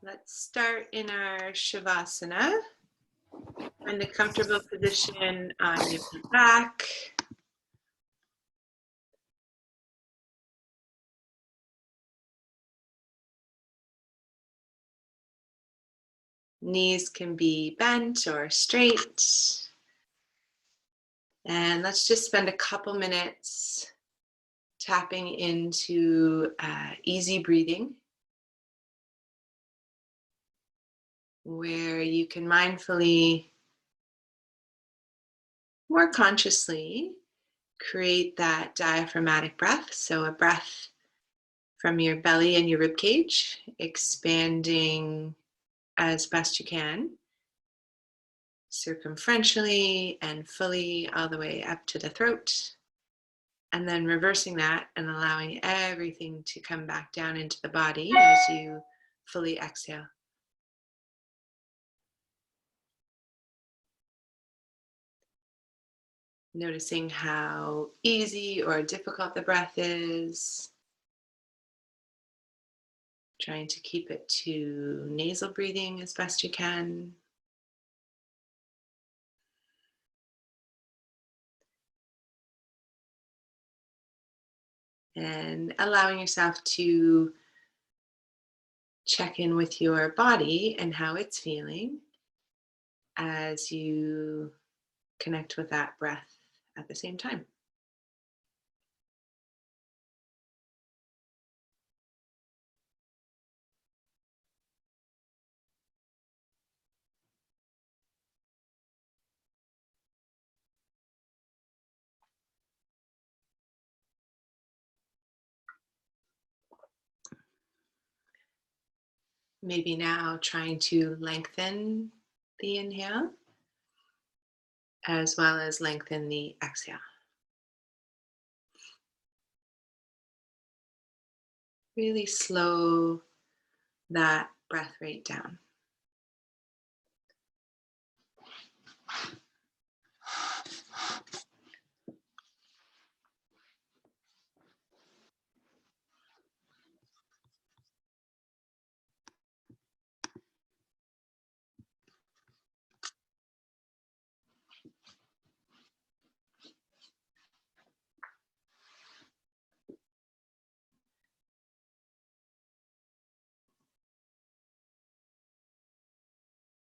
Let's start in our Shavasana. Find a comfortable position on your back. Knees can be bent or straight. And let's just spend a couple minutes tapping into easy breathing, where you can mindfully, more consciously, create that diaphragmatic breath. So a breath from your belly and your rib cage, expanding as best you can, circumferentially and fully all the way up to the throat. And then reversing that and allowing everything to come back down into the body as you fully exhale. Noticing how easy or difficult the breath is. Trying to keep it to nasal breathing as best you can. And allowing yourself to check in with your body and how it's feeling as you connect with that breath at the same time. Maybe now trying to lengthen the inhale as well as lengthen the exhale. Really slow that breath rate down.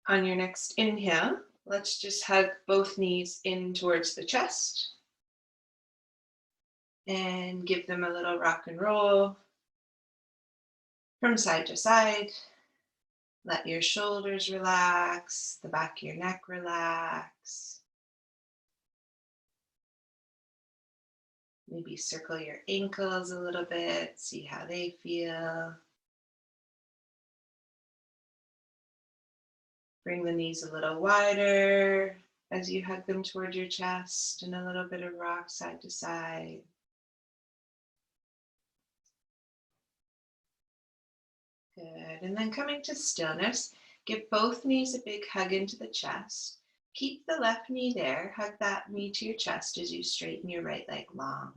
On your next inhale, let's just hug both knees in towards the chest and give them a little rock and roll from side to side. Let your shoulders relax, the back of your neck relax. Maybe circle your ankles a little bit, see how they feel. Bring the knees a little wider as you hug them toward your chest, and a little bit of rock side to side. Good. And then coming to stillness, give both knees a big hug into the chest. Keep the left knee there. Hug that knee to your chest as you straighten your right leg long.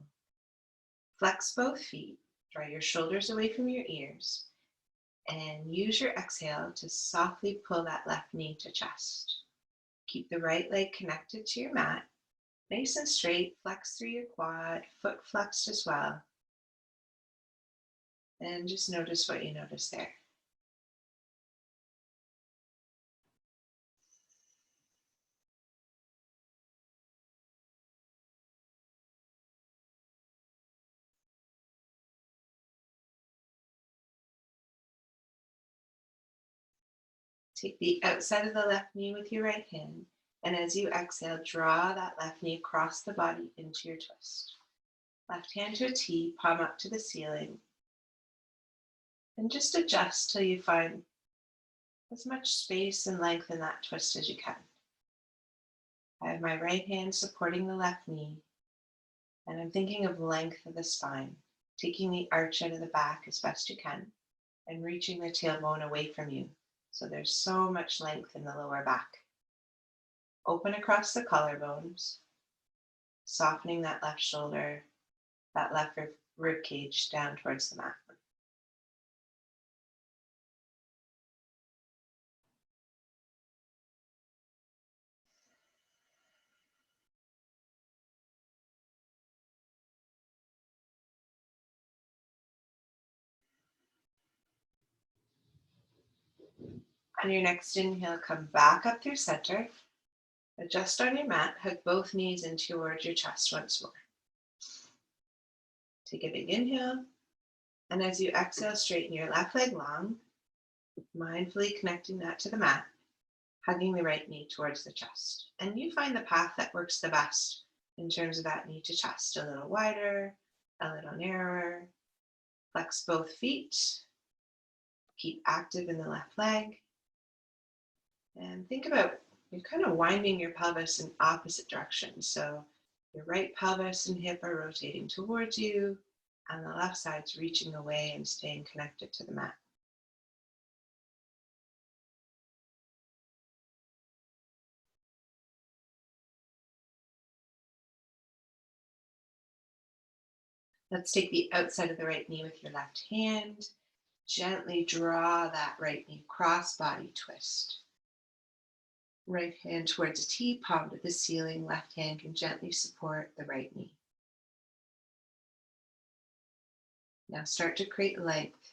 Flex both feet. Draw your shoulders away from your ears. And use your exhale to softly pull that left knee to chest. Keep the right leg connected to your mat. Nice and straight. Flex through your quad. Foot flexed as well. And just notice what you notice there. Take the outside of the left knee with your right hand, and as you exhale, draw that left knee across the body into your twist. Left hand to a T, palm up to the ceiling, and just adjust till you find as much space and length in that twist as you can. I have my right hand supporting the left knee, and I'm thinking of length of the spine, taking the arch out of the back as best you can, and reaching the tailbone away from you. So there's so much length in the lower back. Open across the collarbones, softening that left shoulder, that left rib cage down towards the mat. On your next inhale, come back up through center. Adjust on your mat, hug both knees in towards your chest once more. Take a big inhale, and as you exhale, straighten your left leg long, mindfully connecting that to the mat, hugging the right knee towards the chest. And you find the path that works the best in terms of that knee to chest, a little wider, a little narrower. Flex both feet, keep active in the left leg, and think about you're kind of winding your pelvis in opposite directions. So your right pelvis and hip are rotating towards you, and the left side's reaching away and staying connected to the mat. Let's take the outside of the right knee with your left hand. Gently draw that right knee, cross-body twist. Right hand towards a T, palm to the ceiling. Left hand can gently support the right knee. Now start to create length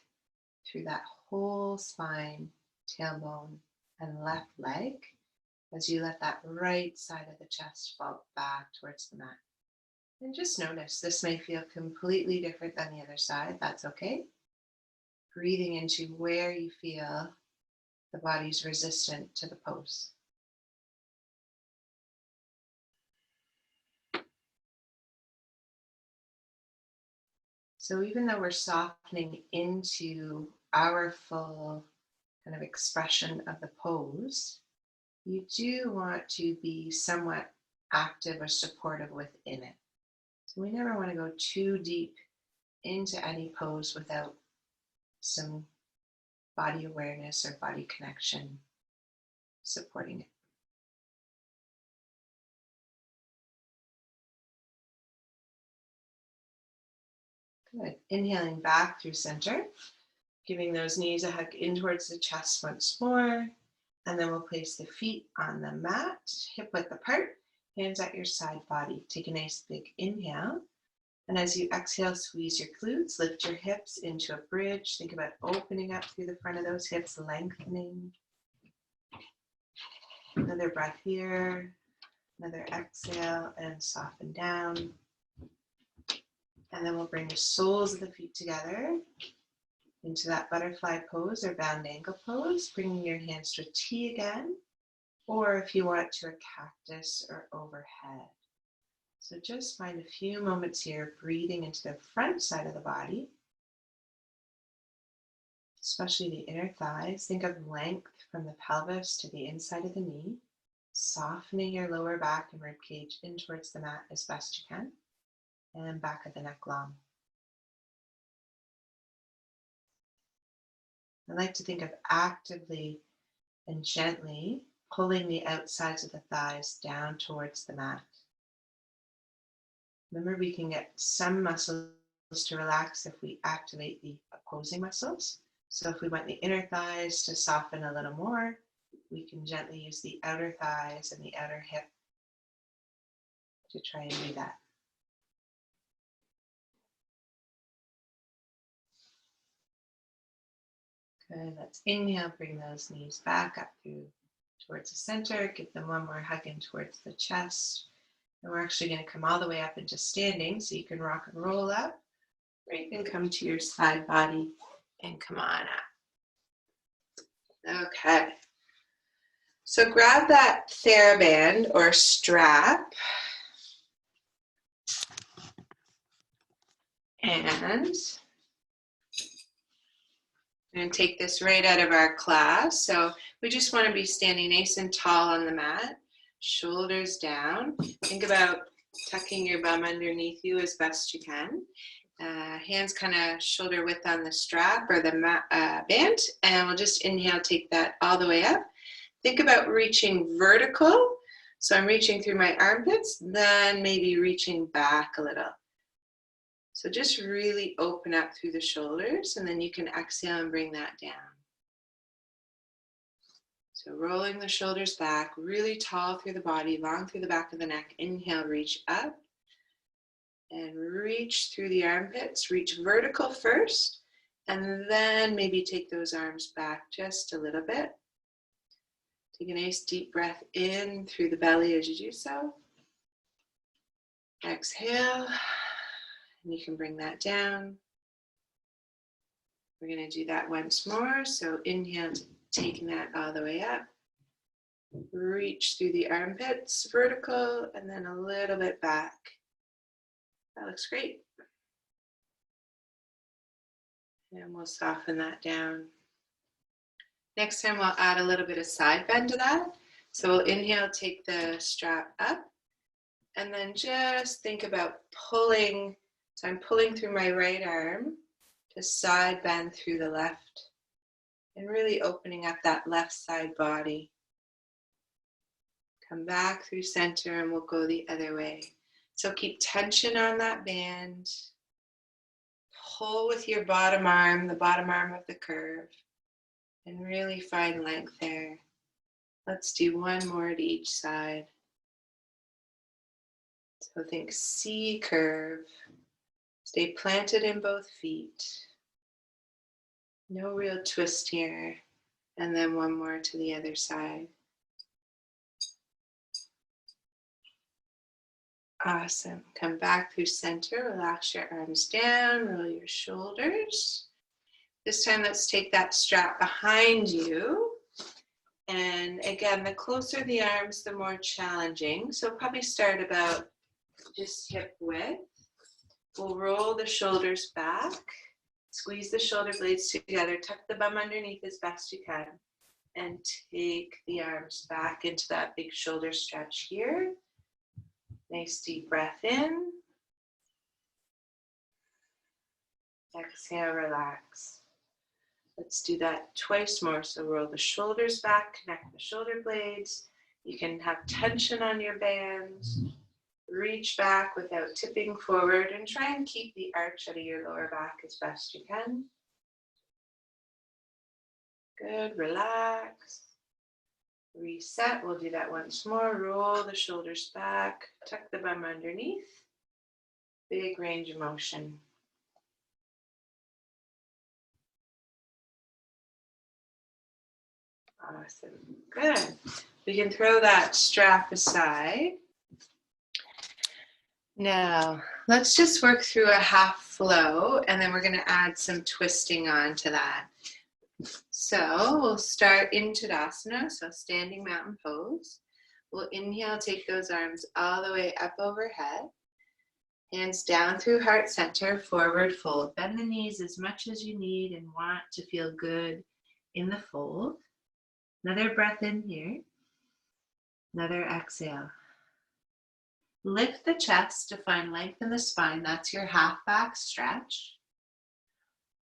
through that whole spine, tailbone, and left leg as you let that right side of the chest fall back towards the mat. And just notice, this may feel completely different than the other side. That's okay. Breathing into where you feel the body's resistant to the pose. So even though we're softening into our full kind of expression of the pose, you do want to be somewhat active or supportive within it. So we never want to go too deep into any pose without some body awareness or body connection supporting it. Good. Inhaling back through center, giving those knees a hug in towards the chest once more. And then we'll place the feet on the mat, hip width apart, hands at your side body. Take a nice big inhale. And as you exhale, squeeze your glutes, lift your hips into a bridge. Think about opening up through the front of those hips, lengthening. Another breath here, another exhale, and soften down. And then we'll bring the soles of the feet together into that butterfly pose or bound ankle pose, bringing your hands to a T again, or if you want to, a cactus or overhead. So just find a few moments here, breathing into the front side of the body, especially the inner thighs. Think of length from the pelvis to the inside of the knee, softening your lower back and rib cage in towards the mat as best you can, and back of the neck long. I like to think of actively and gently pulling the outsides of the thighs down towards the mat. Remember, we can get some muscles to relax if we activate the opposing muscles. So if we want the inner thighs to soften a little more, we can gently use the outer thighs and the outer hip to try and do that. Good, let's inhale, bring those knees back up through towards the center, give them one more hug in towards the chest. And we're actually going to come all the way up into standing, so you can rock and roll up, or you can come to your side body and come on up. Okay. So grab that TheraBand or strap, and I'm going to take this right out of our class. So we just want to be standing nice and tall on the mat, shoulders down. Think about tucking your bum underneath you as best you can. Hands kind of shoulder width on the strap or the band, and we'll just inhale, take that all the way up. Think about reaching vertical. So I'm reaching through my armpits, then maybe reaching back a little. So just really open up through the shoulders, and then you can exhale and bring that down. So rolling the shoulders back, really tall through the body, long through the back of the neck. Inhale, reach up and reach through the armpits. Reach vertical first, And then maybe take those arms back just a little bit. Take a nice deep breath in through the belly as you do so. Exhale, and you can bring that down. We're going to do that once more. So inhale, taking that all the way up. Reach through the armpits, vertical, and then a little bit back. That looks great. And we'll soften that down. Next time we'll add a little bit of side bend to that. So we'll inhale, take the strap up, and then just think about pulling. So I'm pulling through my right arm to side bend through the left, and really opening up that left side body. Come back through center and we'll go the other way. So keep tension on that band. Pull with your bottom arm, the bottom arm of the curve, and really find length there. Let's do one more to each side. So think C curve. Stay planted in both feet. No real twist here. And then one more to the other side. Awesome. Come back through center. Relax your arms down. Roll your shoulders. This time, let's take that strap behind you. And again, the closer the arms, the more challenging. So probably start about just hip width. We'll roll the shoulders back. Squeeze the shoulder blades together. Tuck the bum underneath as best you can. And take the arms back into that big shoulder stretch here. Nice deep breath in. Exhale, relax. Let's do that twice more. So roll the shoulders back, connect the shoulder blades. You can have tension on your bands. Reach back without tipping forward and try and keep the arch out of your lower back as best you can. Good, relax. Reset, we'll do that once more. Roll the shoulders back, tuck the bum underneath. Big range of motion. Awesome, good. We can throw that strap aside. Now, let's just work through a half flow, and then we're going to add some twisting onto that. So we'll start in Tadasana, so standing mountain pose. We'll inhale, take those arms all the way up overhead. Hands down through heart center, forward fold. Bend the knees as much as you need and want to feel good in the fold. Another breath in here. Another exhale. Lift the chest to find length in the spine. That's your half back stretch.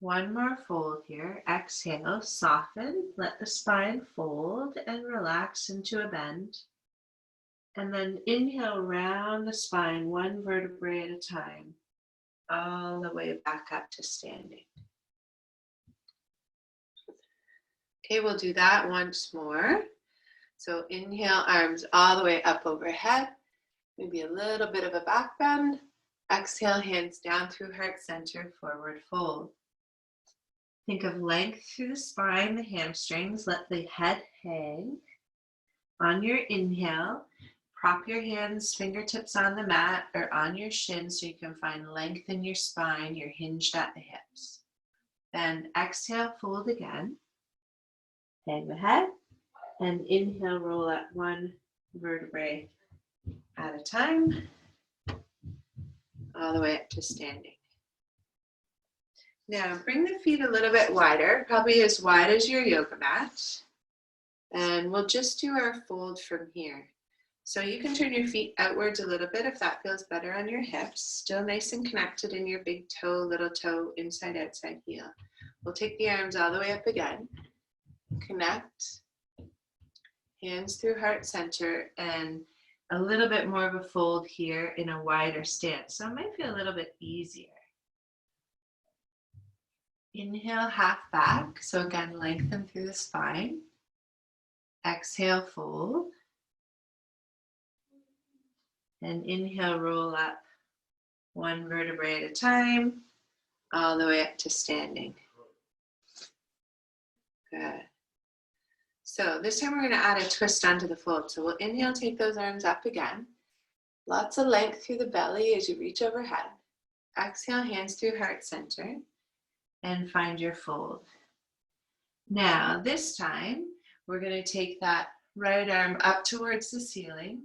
One more fold here. Exhale, soften, let the spine fold and relax into a bend. And then inhale, round the spine, one vertebrae at a time, all the way back up to standing. Okay, we'll do that once more. So inhale, arms all the way up overhead. Maybe a little bit of a back bend. Exhale, hands down through heart center, forward fold. Think of length through the spine, the hamstrings. Let the head hang. On your inhale, prop your hands, fingertips on the mat or on your shins so you can find length in your spine. You're hinged at the hips. Then exhale, fold again. Hang the head. And inhale, roll up one vertebrae at a time, all the way up to standing. Now bring the feet a little bit wider, probably as wide as your yoga mat. And we'll just do our fold from here. So you can turn your feet outwards a little bit if that feels better on your hips. Still nice and connected in your big toe, little toe, inside, outside heel. We'll take the arms all the way up again. Connect. Hands through heart center and a little bit more of a fold here in a wider stance. So it might feel a little bit easier. Inhale, half back. So again, lengthen through the spine. Exhale, fold. And inhale, roll up one vertebrae at a time, all the way up to standing. Good. So this time we're going to add a twist onto the fold. So we'll inhale, take those arms up again. Lots of length through the belly as you reach overhead. Exhale, hands through heart center, and find your fold. Now, this time, we're going to take that right arm up towards the ceiling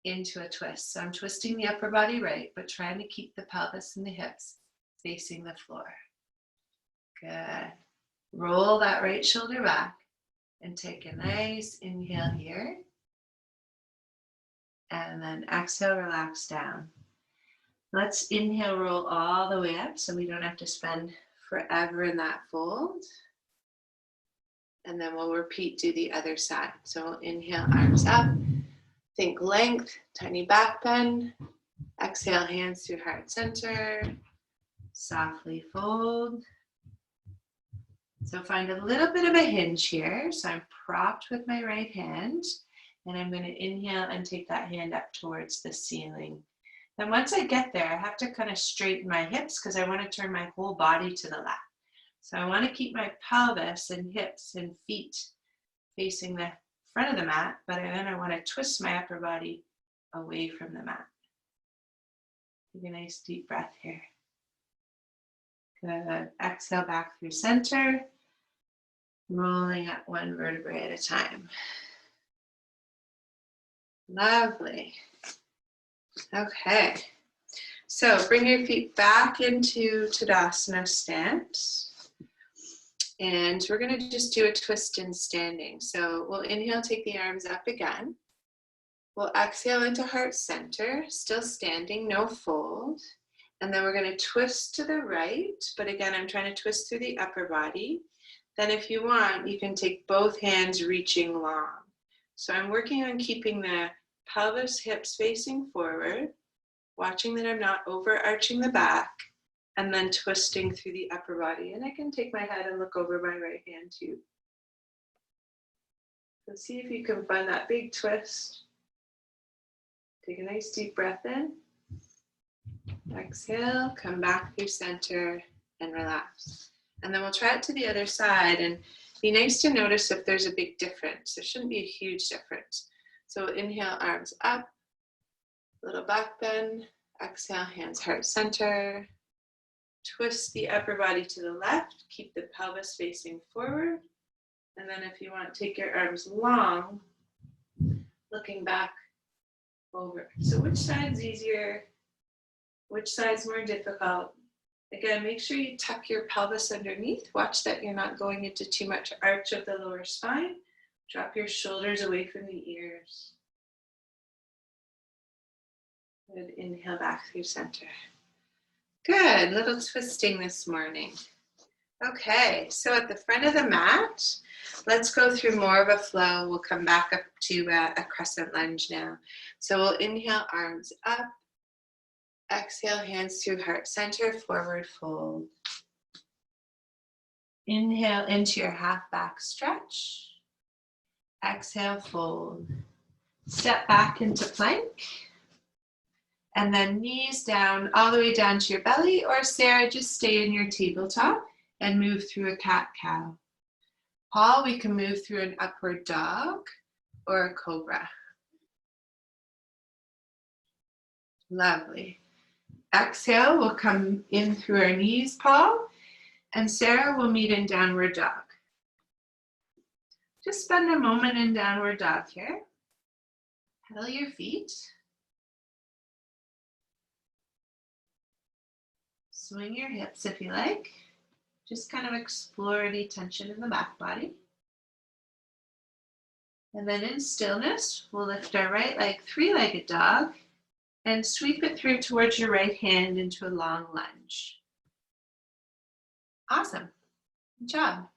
into a twist. So I'm twisting the upper body right, but trying to keep the pelvis and the hips facing the floor. Good. Roll that right shoulder back and take a nice inhale here. And then exhale, relax down. Let's inhale, roll all the way up so we don't have to spend forever in that fold. And then we'll repeat, do the other side. So we'll inhale, arms up. Think length, tiny back bend. Exhale, hands through heart center. Softly fold. So find a little bit of a hinge here. So I'm propped with my right hand. And I'm going to inhale and take that hand up towards the ceiling. And once I get there, I have to kind of straighten my hips because I want to turn my whole body to the left. So I want to keep my pelvis and hips and feet facing the front of the mat, but then I want to twist my upper body away from the mat. Take a nice deep breath here. Good. Exhale back through center, rolling up one vertebrae at a time. Lovely. Okay. So bring your feet back into Tadasana stance. And we're going to just do a twist in standing. So we'll inhale, take the arms up again. We'll exhale into heart center, still standing, no fold. And then we're going to twist to the right. But again, I'm trying to twist through the upper body. Then if you want, you can take both hands reaching long. So I'm working on keeping the pelvis, hips facing forward, watching that I'm not overarching the back, and then twisting through the upper body. And I can take my head and look over my right hand too. So see if you can find that big twist. Take a nice deep breath in. Exhale, come back through center and relax. And then we'll try it to the other side, and be nice to notice if there's a big difference. There shouldn't be a huge difference. So inhale, arms up, little back bend. Exhale, hands heart center. Twist the upper body to the left. Keep the pelvis facing forward. And then if you want, take your arms long, looking back over. So which side's easier? Which side's more difficult? Again, make sure you tuck your pelvis underneath. Watch that you're not going into too much arch of the lower spine. Drop your shoulders away from the ears. Good. Inhale back through center. Good. Little twisting this morning. Okay, so at the front of the mat, let's go through more of a flow. We'll come back up to a crescent lunge now. So we'll inhale, arms up. Exhale, hands through heart center, forward fold. Inhale into your half back stretch. Exhale, fold. Step back into plank. And then knees down, all the way down to your belly. Or Sarah, just stay in your tabletop and move through a cat-cow. Paul, we can move through an upward dog or a cobra. Lovely. Exhale, we'll come in through our knees, Paul. And Sarah will meet in downward dog. Just spend a moment in downward dog here. Pedal your feet. Swing your hips if you like. Just kind of explore any tension in the back body. And then in stillness, we'll lift our right leg, three-legged dog, and sweep it through towards your right hand into a long lunge. Awesome. Good job.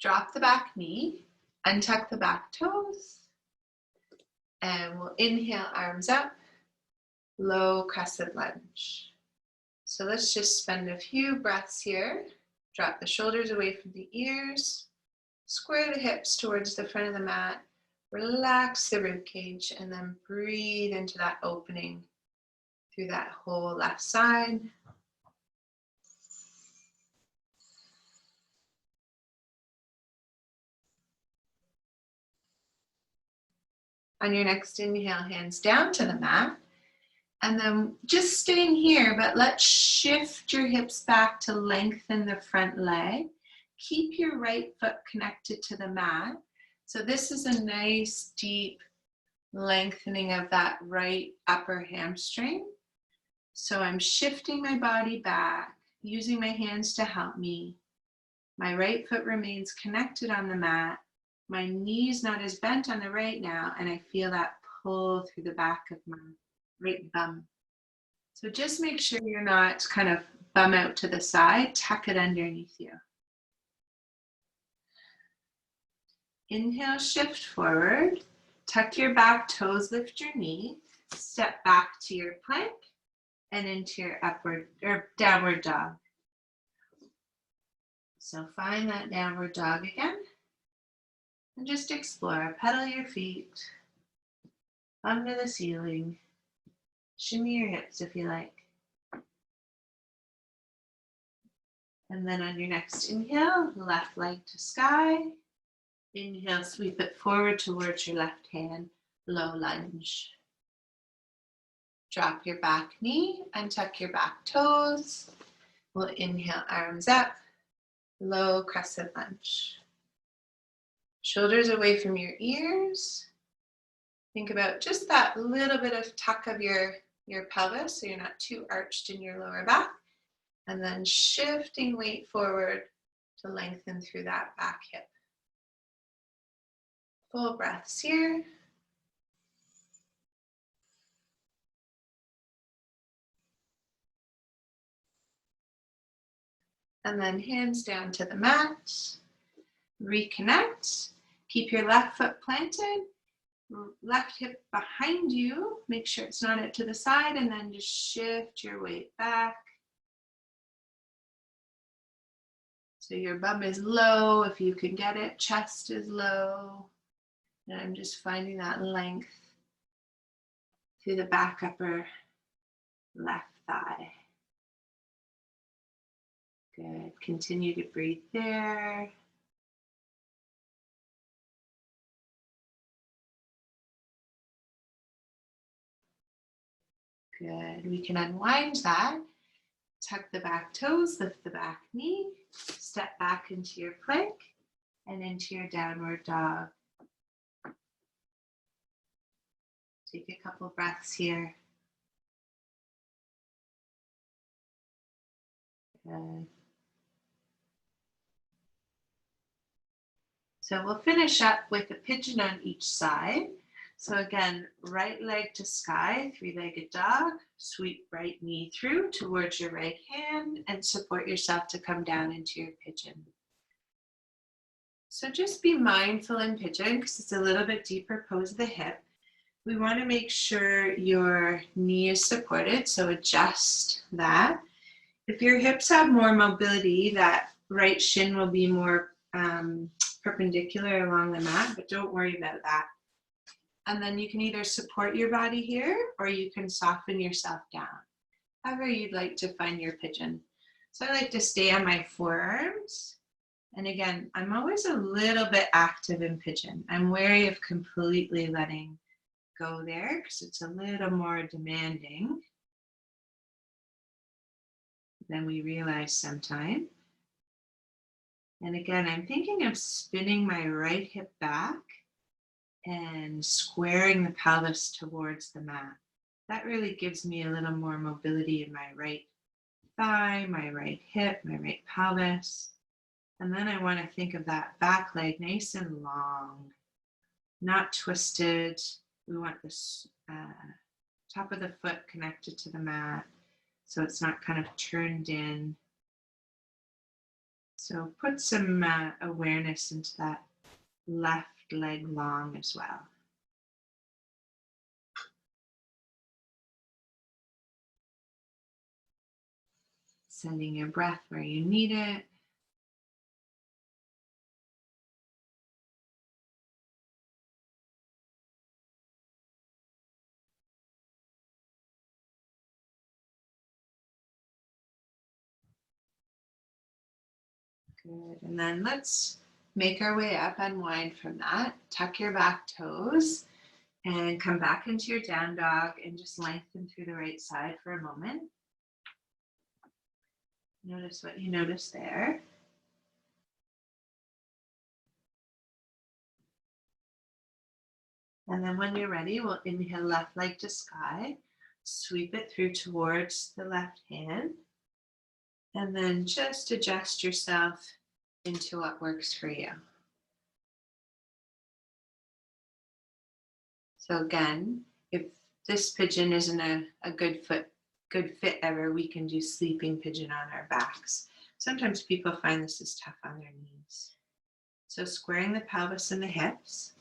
Drop the back knee, untuck the back toes, and we'll inhale, arms up, low crescent lunge. So let's just spend a few breaths here. Drop the shoulders away from the ears, square the hips towards the front of the mat, relax the rib cage, and then breathe into that opening through that whole left side. On your next inhale, hands down to the mat. And then just staying here, but let's shift your hips back to lengthen the front leg. Keep your right foot connected to the mat. So this is a nice deep lengthening of that right upper hamstring. So I'm shifting my body back, using my hands to help me. My right foot remains connected on the mat. My knee's not as bent on the right now, and I feel that pull through the back of my right bum. So just make sure you're not kind of bum out to the side, tuck it underneath you. Inhale, shift forward, tuck your back toes, lift your knee, step back to your plank and into your upward or downward dog. So find that downward dog again and just explore. Pedal your feet, thumb to the ceiling, shimmy your hips if you like. And then on your next inhale, left leg to sky. Inhale, sweep it forward towards your left hand, low lunge. Drop your back knee and tuck your back toes. We'll inhale, arms up, low crescent lunge. Shoulders away from your ears. Think about just that little bit of tuck of your pelvis so you're not too arched in your lower back. And then shifting weight forward to lengthen through that back hip. Full breaths here. And then hands down to the mat. Reconnect. Keep your left foot planted. Left hip behind you. Make sure it's not out to the side, and then just shift your weight back. So your bum is low if you can get it. Chest is low. And I'm just finding that length through the back upper left thigh. Good. Continue to breathe there. Good. We can unwind that. Tuck the back toes, lift the back knee, step back into your plank and into your downward dog. Take a couple breaths here. Good. So we'll finish up with a pigeon on each side. So again, right leg to sky, three-legged dog. Sweep right knee through towards your right hand and support yourself to come down into your pigeon. So just be mindful in pigeon because it's a little bit deeper pose of the hip. We want to make sure your knee is supported, so adjust that. If your hips have more mobility, that right shin will be more perpendicular along the mat, but don't worry about that. And then you can either support your body here or you can soften yourself down, however you'd like to find your pigeon. So I like to stay on my forearms. And again, I'm always a little bit active in pigeon. I'm wary of completely letting go there because it's a little more demanding than we realize sometimes. And again, I'm thinking of spinning my right hip back and squaring the pelvis towards the mat. That really gives me a little more mobility in my right thigh, my right hip, my right pelvis. And then I want to think of that back leg nice and long, not twisted. We want this top of the foot connected to the mat so it's not kind of turned in. So put some awareness into that left leg long as well. Sending your breath where you need it. Good. And then let's make our way up, unwind from that. Tuck your back toes. And come back into your down dog and just lengthen through the right side for a moment. Notice what you notice there. And then when you're ready, we'll inhale left leg to sky, sweep it through towards the left hand, and then just adjust yourself into what works for you. So again, if this pigeon isn't a good fit ever, we can do sleeping pigeon on our backs. Sometimes people find this is tough on their knees. So squaring the pelvis and the hips,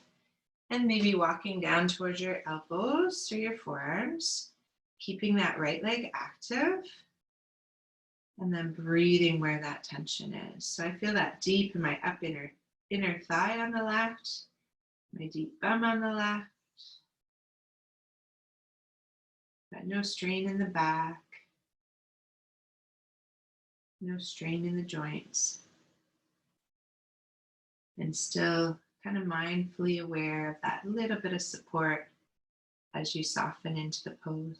and maybe walking down towards your elbows or your forearms, keeping that right leg active, and then breathing where that tension is. So I feel that deep in my inner thigh on the left, my deep bum on the left. Got no strain in the back, no strain in the joints, and still kind of mindfully aware of that little bit of support as you soften into the pose.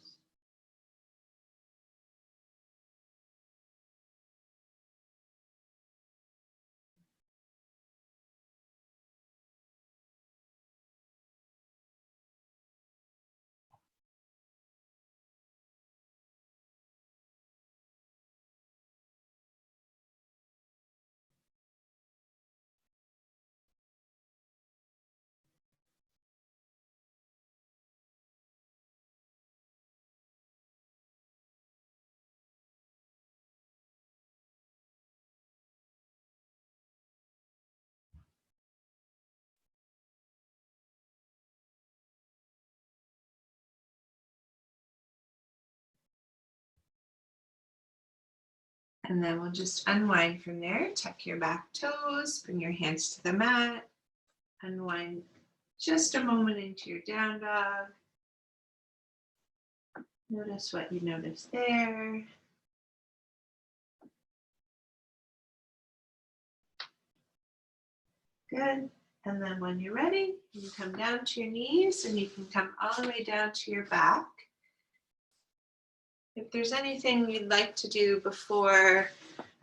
And then we'll just unwind from there. Tuck your back toes, bring your hands to the mat, unwind just a moment into your down dog. Notice what you notice there. Good. And then when you're ready, you can come down to your knees and you can come all the way down to your back. If there's anything you'd like to do before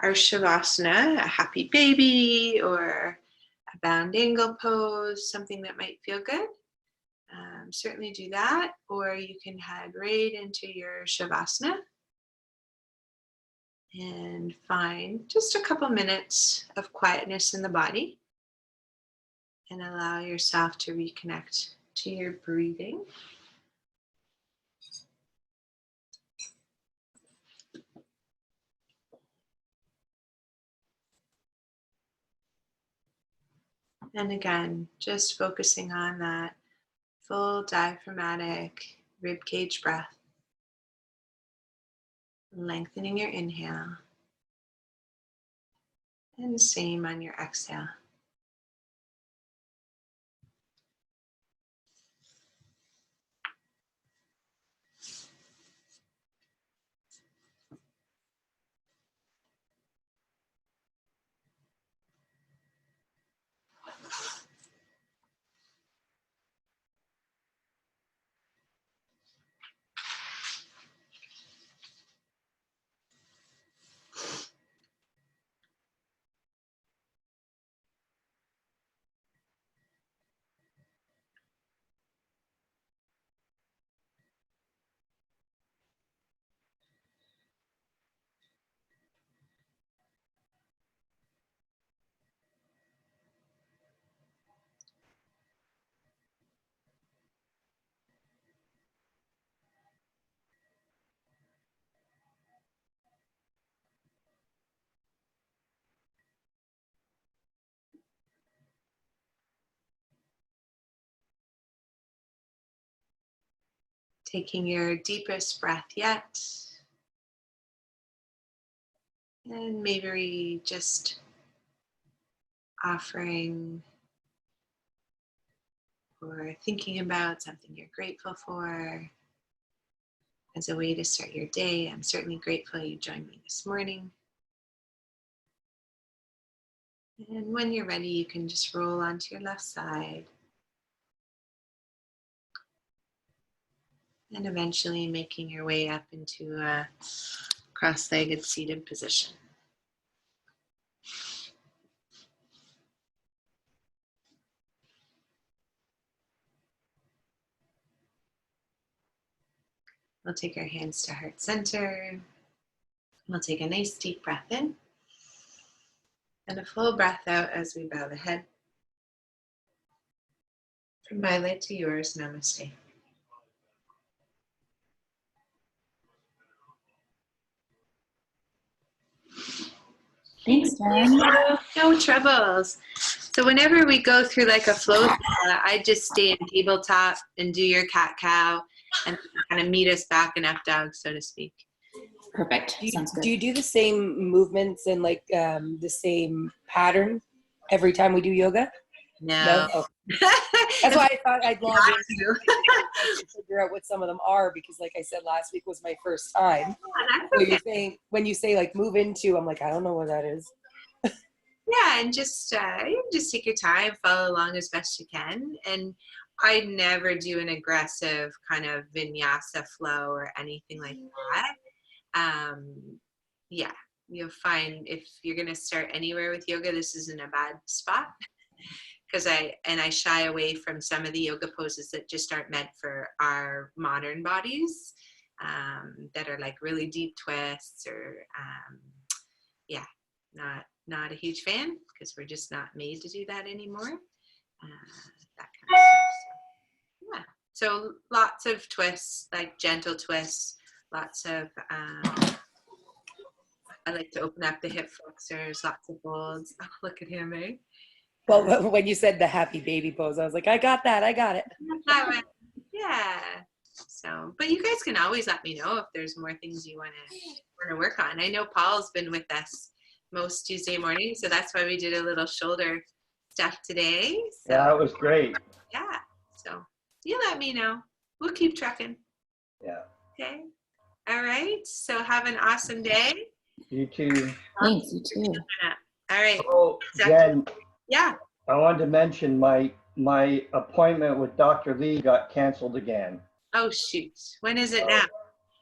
our Shavasana, a happy baby or a bound angle pose, something that might feel good, certainly do that. Or you can head right into your Shavasana and find just a couple minutes of quietness in the body and allow yourself to reconnect to your breathing. And again, just focusing on that full diaphragmatic ribcage breath, lengthening your inhale, and same on your exhale. Taking your deepest breath yet. And maybe just offering or thinking about something you're grateful for as a way to start your day. I'm certainly grateful you joined me this morning. And when you're ready, you can just roll onto your left side. And eventually making your way up into a cross-legged seated position. We'll take our hands to heart center. We'll take a nice deep breath in and a full breath out as we bow the head. From my light to yours, namaste. Thanks, Jen. No troubles. So whenever we go through like a flow, I just stay in tabletop and do your cat-cow and kind of meet us back in up-dog, so to speak. Perfect. Sounds good. Do you do the same movements and like the same pattern every time we do yoga? No. Oh. That's why I thought I'd log in to figure out what some of them are, because like I said, last week was my first time. So you're saying, when you say like move into, I'm like, I don't know what that is. Yeah, and just take your time, follow along as best you can. And I never do an aggressive kind of vinyasa flow or anything like that. Yeah, you'll find if you're going to start anywhere with yoga, this isn't a bad spot. Because I shy away from some of the yoga poses that just aren't meant for our modern bodies, that are like really deep twists or not a huge fan, because we're just not made to do that anymore. That kind of stuff. So, yeah. So lots of twists, like gentle twists, lots of I like to open up the hip flexors, lots of folds. Oh, look at him, eh? Well, when you said the happy baby pose, I was like, I got it. Yeah. So, but you guys can always let me know if there's more things you want to work on. I know Paul's been with us most Tuesday mornings, so that's why we did a little shoulder stuff today. So, yeah, that was great. Yeah. So you let me know. We'll keep trucking. Yeah. Okay. All right. So have an awesome day. You too. Thanks, you too. All right. Oh, Jen, Yeah. I wanted to mention my appointment with Dr. Lee got canceled again. Oh, shoot. When is it now?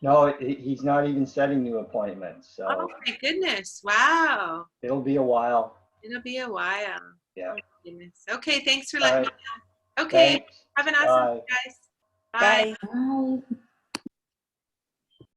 No, he's not even setting new appointments. So Oh, my goodness. Wow. it'll be a while. It'll be a while. Yeah. Oh, my goodness. Okay. Thanks for All letting right. me know. Okay. Thanks. Have an awesome Bye. day, guys. Bye. Bye. Bye.